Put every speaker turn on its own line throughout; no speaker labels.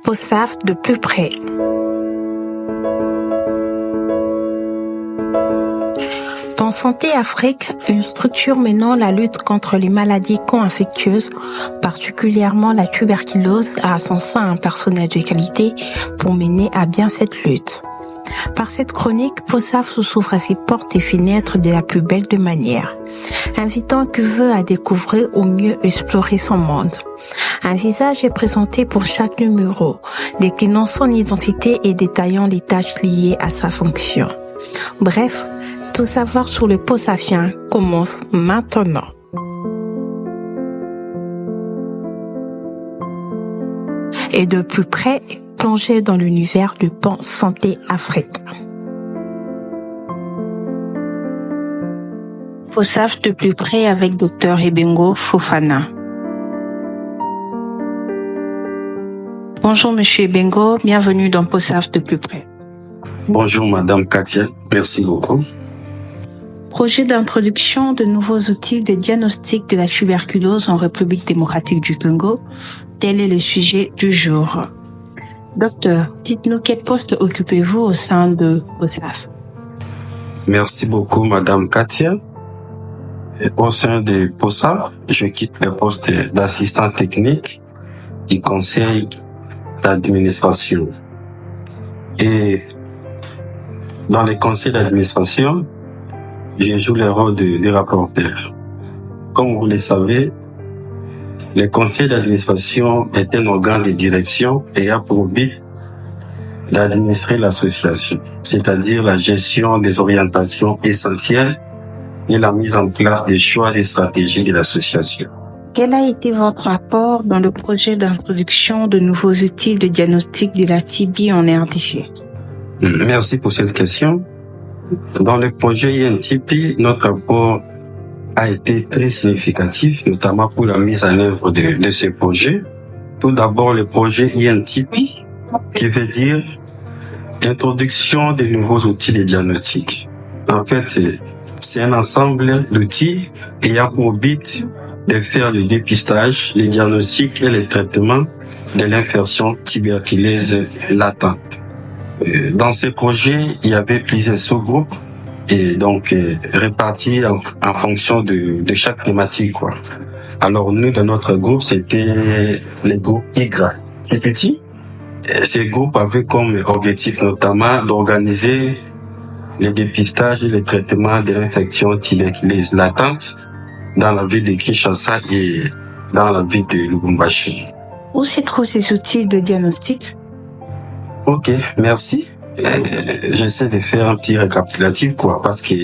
POSAF de plus près. Dans Santé Afrique, une structure menant la lutte contre les maladies co-infectieuses, particulièrement la tuberculose, a à son sein un personnel de qualité pour mener à bien cette lutte. Par cette chronique, POSAF s'ouvre à ses portes et fenêtres de la plus belle de manières, invitant qui veut à découvrir ou mieux explorer son monde. Un visage est présenté pour chaque numéro, déclinant son identité et détaillant les tâches liées à sa fonction. Bref, tout savoir sur le POSAFien commence maintenant. Et de plus près, plongez dans l'univers du pan Santé Afrique. POSAF de plus près avec Dr Ebengo Fofana. Bonjour Monsieur Ebengo, bienvenue dans POSAF de plus près.
Bonjour Madame Katia, merci beaucoup.
Projet d'introduction de nouveaux outils de diagnostic de la tuberculose en République démocratique du Congo, tel est le sujet du jour. Docteur, dites-nous quel poste occupez-vous au sein de POSAF?
Merci beaucoup Madame Katia. Au sein de POSAF, j'occupe le poste d'assistant technique du conseil d'administration. Et dans le conseil d'administration, je joue le rôle de rapporteur. Comme vous le savez, le conseil d'administration est un organe de direction et a pour but d'administrer l'association, c'est-à-dire la gestion des orientations essentielles et la mise en place des choix et stratégies de l'association.
Quel a été votre apport dans le projet d'introduction de nouveaux outils de diagnostic de la TB en RDC?
Merci pour cette question. Dans le projet INTP, notre apport a été très significatif, notamment pour la mise en œuvre de ce projet. Tout d'abord, le projet INTP, qui veut dire introduction de nouveaux outils de diagnostic. En fait, c'est un ensemble d'outils ayant pour but de faire le dépistage, le diagnostic et le traitement de l'infection tuberculeuse latente. Dans ces projets, il y avait plusieurs sous-groupes et donc répartis en fonction de chaque thématique, quoi. Alors nous, dans notre groupe, c'était le groupe YPT. petit. Ces groupes avaient comme objectif notamment d'organiser le dépistage et le traitement de l'infection tuberculeuse latente dans la ville de Kinshasa et dans la ville de Lubumbashi.
Où se trouvent ces outils de diagnostic?
Ok, merci. J'essaie de faire un petit récapitulatif, quoi, parce que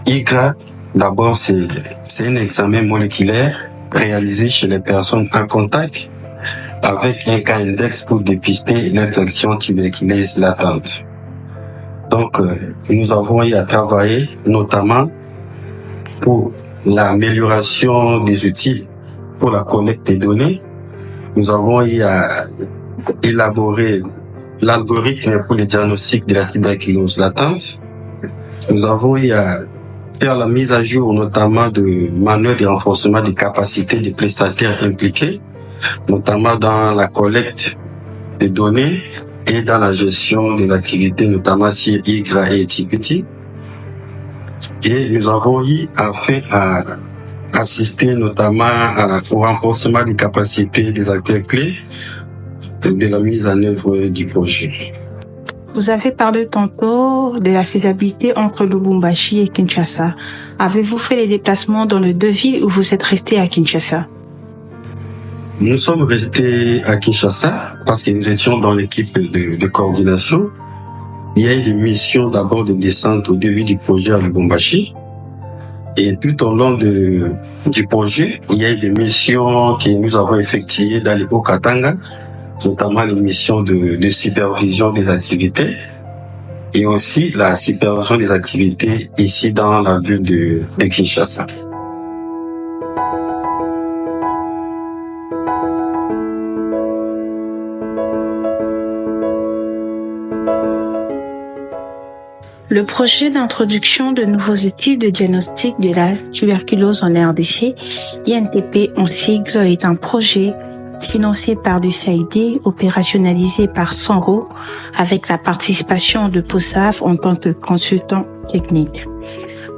IGRA, d'abord, c'est un examen moléculaire réalisé chez les personnes en contact avec un cas index pour dépister l'infection tuberculeuse latente. Donc, nous avons eu à travailler notamment pour l'amélioration des outils pour la collecte des données. Nous avons eu à élaborer l'algorithme pour le diagnostic de la tuberculose latente. Nous avons eu à faire la mise à jour notamment de manuels de renforcement des capacités des prestataires impliqués, notamment dans la collecte des données et dans la gestion de l'activité, notamment sur IGRA et TPT. Et nous avons eu afin à assister notamment au renforcement des capacités des acteurs clés de la mise en œuvre du projet.
Vous avez parlé tantôt de la faisabilité entre Lubumbashi et Kinshasa. Avez-vous fait les déplacements dans les deux villes ou vous êtes resté à Kinshasa?
Nous sommes restés à Kinshasa parce que nous étions dans l'équipe de coordination. Il y a eu des missions d'abord de descente au début du projet à Lubumbashi. Et tout au long du projet, il y a eu des missions que nous avons effectuées dans les Haut-Katanga, notamment les missions de supervision des activités et aussi la supervision des activités ici dans la ville de Kinshasa.
Le projet d'introduction de nouveaux outils de diagnostic de la tuberculose en RDC, INTP en sigle, est un projet financé par l'USAID, opérationnalisé par Sanro, avec la participation de POSAF en tant que consultant technique.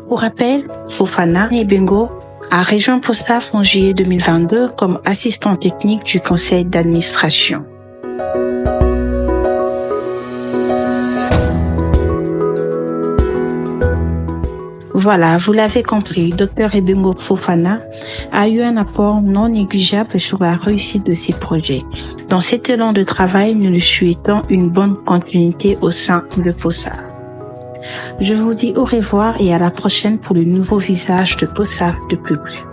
Pour rappel, Fofana Ebengo a rejoint POSAF en juillet 2022 comme assistant technique du conseil d'administration. Voilà, vous l'avez compris, Dr Ebengo Fofana a eu un apport non négligeable sur la réussite de ses projets. Dans cet élan de travail, nous lui souhaitons une bonne continuité au sein de POSAF. Je vous dis au revoir et à la prochaine pour le nouveau visage de POSAF de plus près.